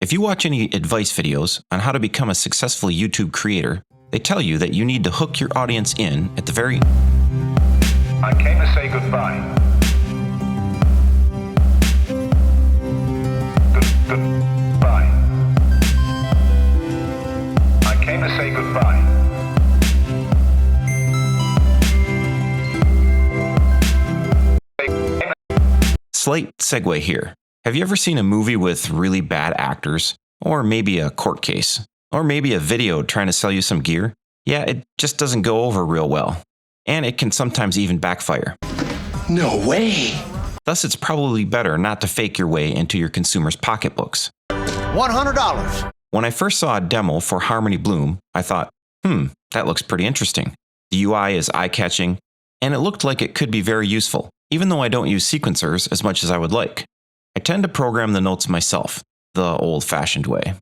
If you watch any advice videos on how to become a successful YouTube creator, they tell you that you need to hook your audience in at the very I came to say goodbye. Goodbye. I came to say goodbye. Slight segue here. Have you ever seen a movie with really bad actors? Or maybe a court case? Or maybe a video trying to sell you some gear? Yeah, it just doesn't go over real well. And it can sometimes even backfire. No way! Thus, it's probably better not to fake your way into your consumers' pocketbooks. $100. When I first saw a demo for Harmony Bloom, I thought, that looks pretty interesting. The UI is eye-catching, and it looked like it could be very useful, even though I don't use sequencers as much as I would like. I tend to program the notes myself, the old-fashioned way.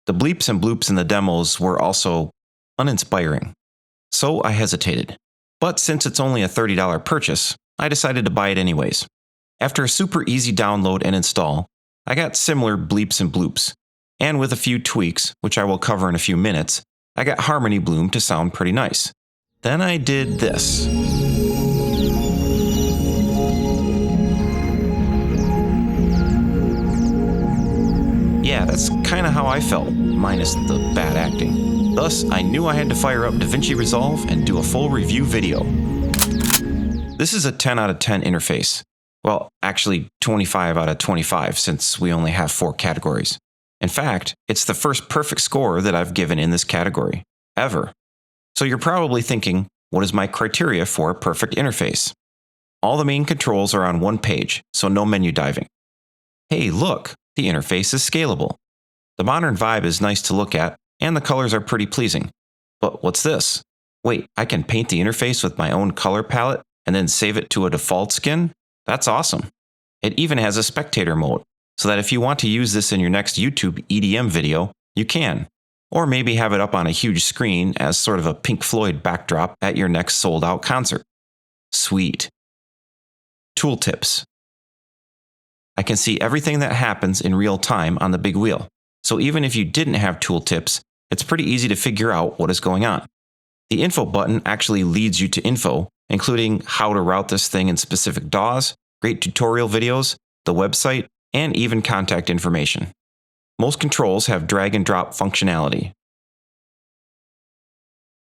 The bleeps and bloops in the demos were also uninspiring. So I hesitated. But since it's only a $30 purchase, I decided to buy it anyways. After a super easy download and install, I got similar bleeps and bloops. And with a few tweaks, which I will cover in a few minutes, I got Harmony Bloom to sound pretty nice. Then I did this. Yeah, that's kind of how I felt, minus the bad acting. Thus, I knew I had to fire up DaVinci Resolve and do a full review video. This is a 10 out of 10 interface. Well, actually 25 out of 25 since we only have 4 categories. In fact, it's the first perfect score that I've given in this category, ever. So you're probably thinking, what is my criteria for a perfect interface? All the main controls are on one page, so no menu diving. Hey, look, the interface is scalable. The modern vibe is nice to look at, and the colors are pretty pleasing. But what's this? Wait, I can paint the interface with my own color palette and then save it to a default skin? That's awesome. It even has a spectator mode, so that if you want to use this in your next YouTube EDM video, you can. Or maybe have it up on a huge screen as sort of a Pink Floyd backdrop at your next sold-out concert. Sweet. Tooltips. I can see everything that happens in real time on the big wheel. So even if you didn't have tooltips, it's pretty easy to figure out what is going on. The info button actually leads you to info, including how to route this thing in specific DAWs, great tutorial videos, the website, and even contact information. Most controls have drag and drop functionality.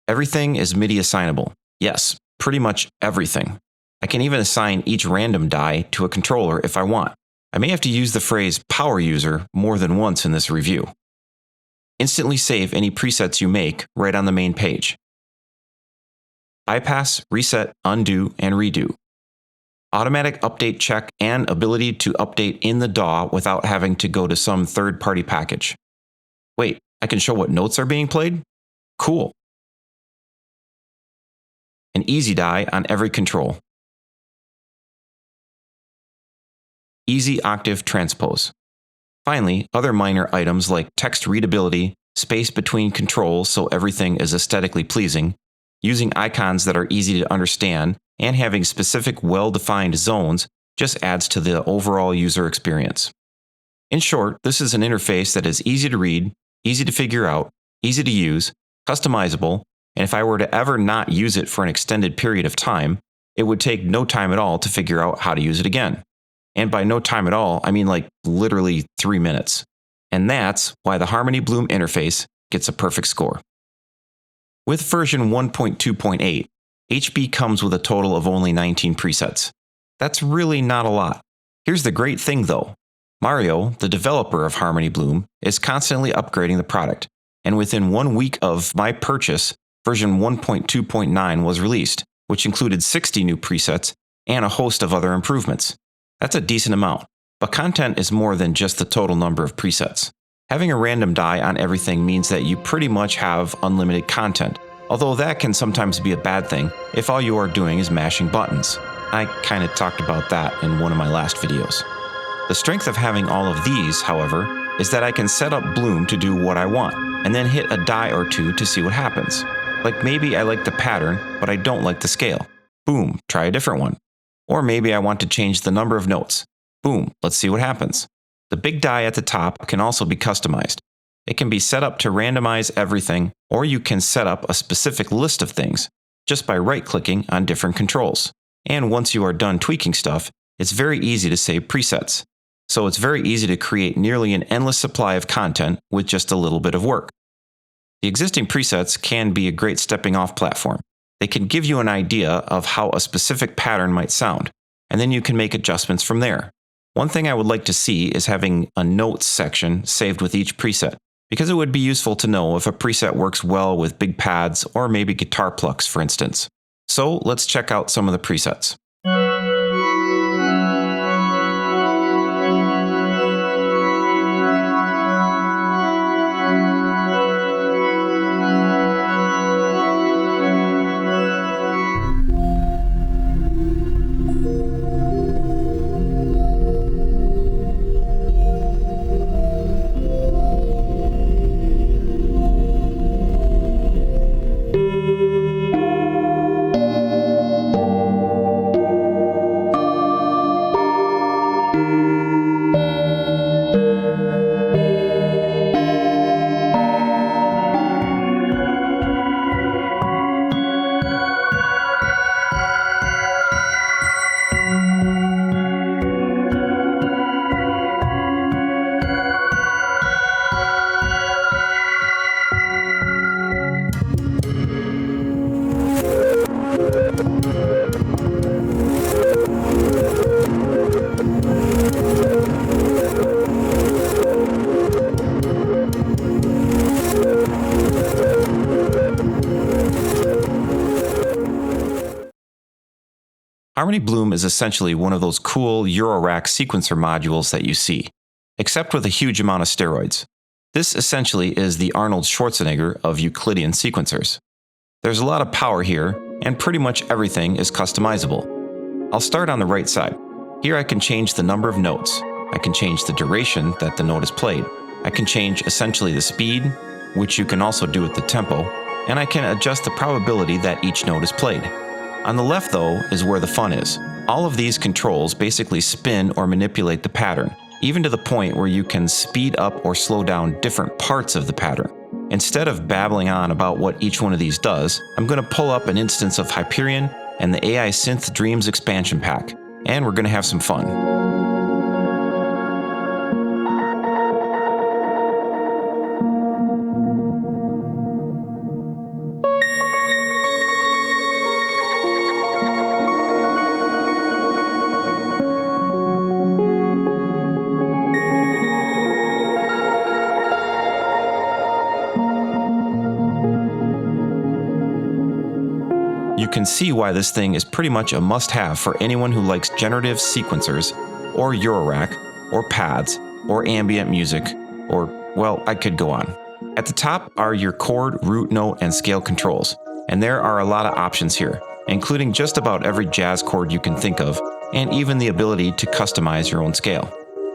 Everything is MIDI assignable. Yes, pretty much everything. I can even assign each random die to a controller if I want. I may have to use the phrase power user more than once in this review. Instantly save any presets you make right on the main page. Bypass, reset, undo, and redo. Automatic update check and ability to update in the DAW without having to go to some third-party package. Wait, I can show what notes are being played? Cool. An easy die on every control. Easy octave transpose. Finally, other minor items like text readability, space between controls so everything is aesthetically pleasing, using icons that are easy to understand, and having specific well-defined zones just adds to the overall user experience. In short, this is an interface that is easy to read, easy to figure out, easy to use, customizable, and if I were to ever not use it for an extended period of time, it would take no time at all to figure out how to use it again. And by no time at all, I mean like literally 3 minutes. And that's why the Harmony Bloom interface gets a perfect score. With version 1.2.8, HB comes with a total of only 19 presets. That's really not a lot. Here's the great thing though. Mario, the developer of Harmony Bloom, is constantly upgrading the product, and within 1 week of my purchase, version 1.2.9 was released, which included 60 new presets and a host of other improvements. That's a decent amount, but content is more than just the total number of presets. Having a random die on everything means that you pretty much have unlimited content, although that can sometimes be a bad thing if all you are doing is mashing buttons. I kinda talked about that in one of my last videos. The strength of having all of these, however, is that I can set up Bloom to do what I want, and then hit a die or two to see what happens. Like maybe I like the pattern, but I don't like the scale. Boom, try a different one. Or maybe I want to change the number of notes. Boom, let's see what happens. The big die at the top can also be customized. It can be set up to randomize everything, or you can set up a specific list of things just by right-clicking on different controls. And once you are done tweaking stuff, it's very easy to save presets. So it's very easy to create nearly an endless supply of content with just a little bit of work. The existing presets can be a great stepping off platform. They can give you an idea of how a specific pattern might sound, and then you can make adjustments from there. One thing I would like to see is having a notes section saved with each preset, because it would be useful to know if a preset works well with big pads or maybe guitar plucks, for instance. So let's check out some of the presets. Harmony Bloom is essentially one of those cool Eurorack sequencer modules that you see, except with a huge amount of steroids. This essentially is the Arnold Schwarzenegger of Euclidean sequencers. There's a lot of power here, and pretty much everything is customizable. I'll start on the right side. Here I can change the number of notes. I can change the duration that the note is played. I can change essentially the speed, which you can also do with the tempo, and I can adjust the probability that each note is played. On the left, though, is where the fun is. All of these controls basically spin or manipulate the pattern, even to the point where you can speed up or slow down different parts of the pattern. Instead of babbling on about what each one of these does, I'm going to pull up an instance of Hyperion and the AI Synth Dreams expansion pack, and we're going to have some fun. You can see why this thing is pretty much a must-have for anyone who likes generative sequencers, or Eurorack, or pads, or ambient music, or, well, I could go on. At the top are your chord, root note, and scale controls, and there are a lot of options here, including just about every jazz chord you can think of, and even the ability to customize your own scale.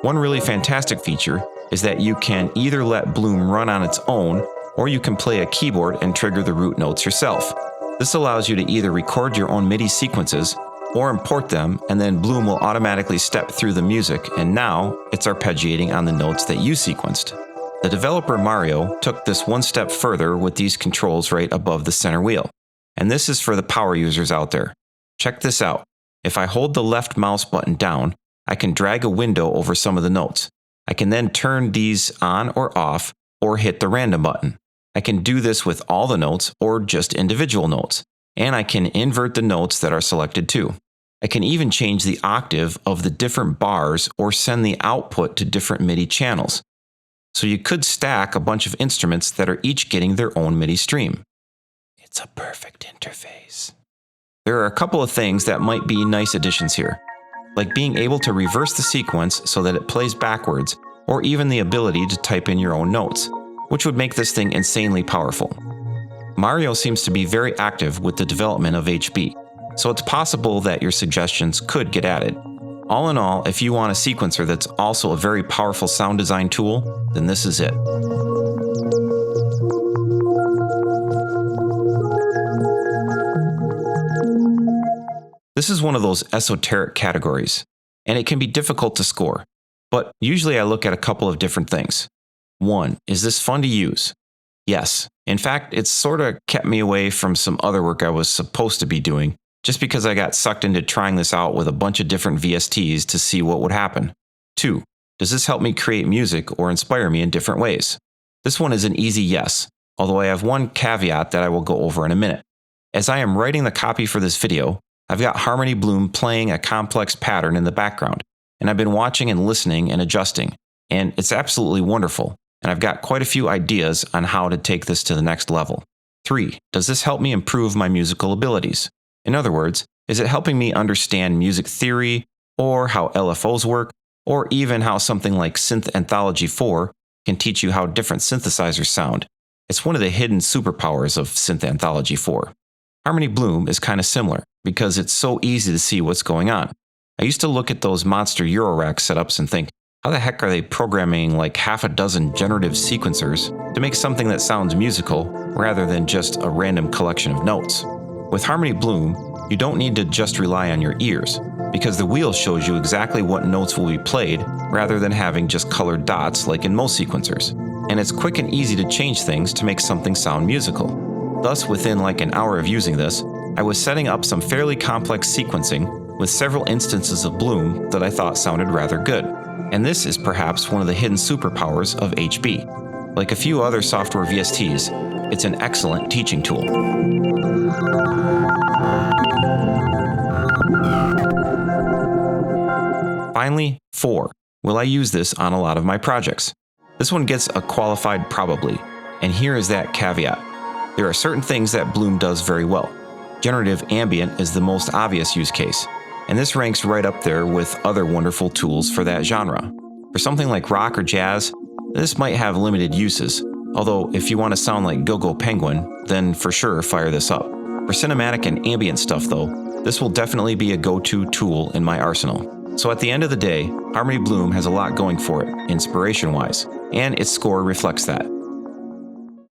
One really fantastic feature is that you can either let Bloom run on its own, or you can play a keyboard and trigger the root notes yourself. This allows you to either record your own MIDI sequences or import them, and then Bloom will automatically step through the music, and now it's arpeggiating on the notes that you sequenced. The developer Mario took this one step further with these controls right above the center wheel. And this is for the power users out there. Check this out. If I hold the left mouse button down, I can drag a window over some of the notes. I can then turn these on or off, or hit the random button. I can do this with all the notes or just individual notes, and I can invert the notes that are selected too. I can even change the octave of the different bars or send the output to different MIDI channels. So you could stack a bunch of instruments that are each getting their own MIDI stream. It's a perfect interface. There are a couple of things that might be nice additions here, like being able to reverse the sequence so that it plays backwards, or even the ability to type in your own notes, which would make this thing insanely powerful. Mario seems to be very active with the development of HB, so it's possible that your suggestions could get added. All in all, if you want a sequencer that's also a very powerful sound design tool, then this is it. This is one of those esoteric categories, and it can be difficult to score. But usually I look at a couple of different things. 1. Is this fun to use? Yes. In fact, it's sort of kept me away from some other work I was supposed to be doing, just because I got sucked into trying this out with a bunch of different VSTs to see what would happen. 2. Does this help me create music or inspire me in different ways? This one is an easy yes, although I have one caveat that I will go over in a minute. As I am writing the copy for this video, I've got Harmony Bloom playing a complex pattern in the background, and I've been watching and listening and adjusting, and it's absolutely wonderful, and I've got quite a few ideas on how to take this to the next level. 3. Does this help me improve my musical abilities? In other words, is it helping me understand music theory, or how LFOs work, or even how something like Synth Anthology 4 can teach you how different synthesizers sound? It's one of the hidden superpowers of Synth Anthology 4. Harmony Bloom is kind of similar, because it's so easy to see what's going on. I used to look at those monster Eurorack setups and think, how the heck are they programming like half a dozen generative sequencers to make something that sounds musical rather than just a random collection of notes? With Harmony Bloom, you don't need to just rely on your ears, because the wheel shows you exactly what notes will be played rather than having just colored dots like in most sequencers. And it's quick and easy to change things to make something sound musical. Thus, within like an hour of using this, I was setting up some fairly complex sequencing with several instances of Bloom that I thought sounded rather good. And this is perhaps one of the hidden superpowers of HB. Like a few other software VSTs, it's an excellent teaching tool. Finally, 4. Will I use this on a lot of my projects? This one gets a qualified probably, and here is that caveat. There are certain things that Bloom does very well. Generative ambient is the most obvious use case, and this ranks right up there with other wonderful tools for that genre. For something like rock or jazz, this might have limited uses, although if you want to sound like Go-Go Penguin, then for sure fire this up. For cinematic and ambient stuff though, this will definitely be a go-to tool in my arsenal. So at the end of the day, Harmony Bloom has a lot going for it, inspiration-wise, and its score reflects that.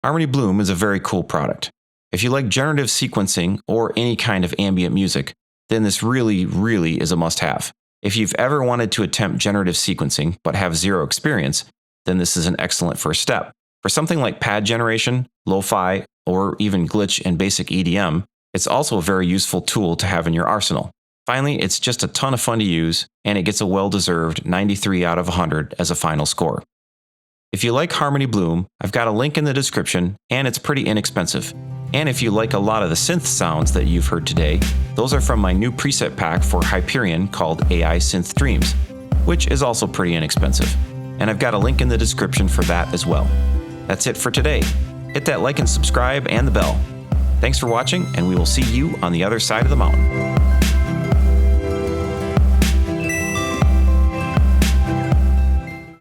Harmony Bloom is a very cool product. If you like generative sequencing or any kind of ambient music, then this really is a must-have. If you've ever wanted to attempt generative sequencing but have zero experience, then this is an excellent first step. For something like pad generation, lo-fi, or even glitch and basic EDM, it's also a very useful tool to have in your arsenal. Finally, it's just a ton of fun to use, and it gets a well-deserved 93 out of 100 as a final score. If you like Harmony Bloom, I've got a link in the description, and it's pretty inexpensive. And if you like a lot of the synth sounds that you've heard today, those are from my new preset pack for Hyperion called AI Synth Dreams, which is also pretty inexpensive. And I've got a link in the description for that as well. That's it for today. Hit that like and subscribe and the bell. Thanks for watching, and we will see you on the other side of the mountain.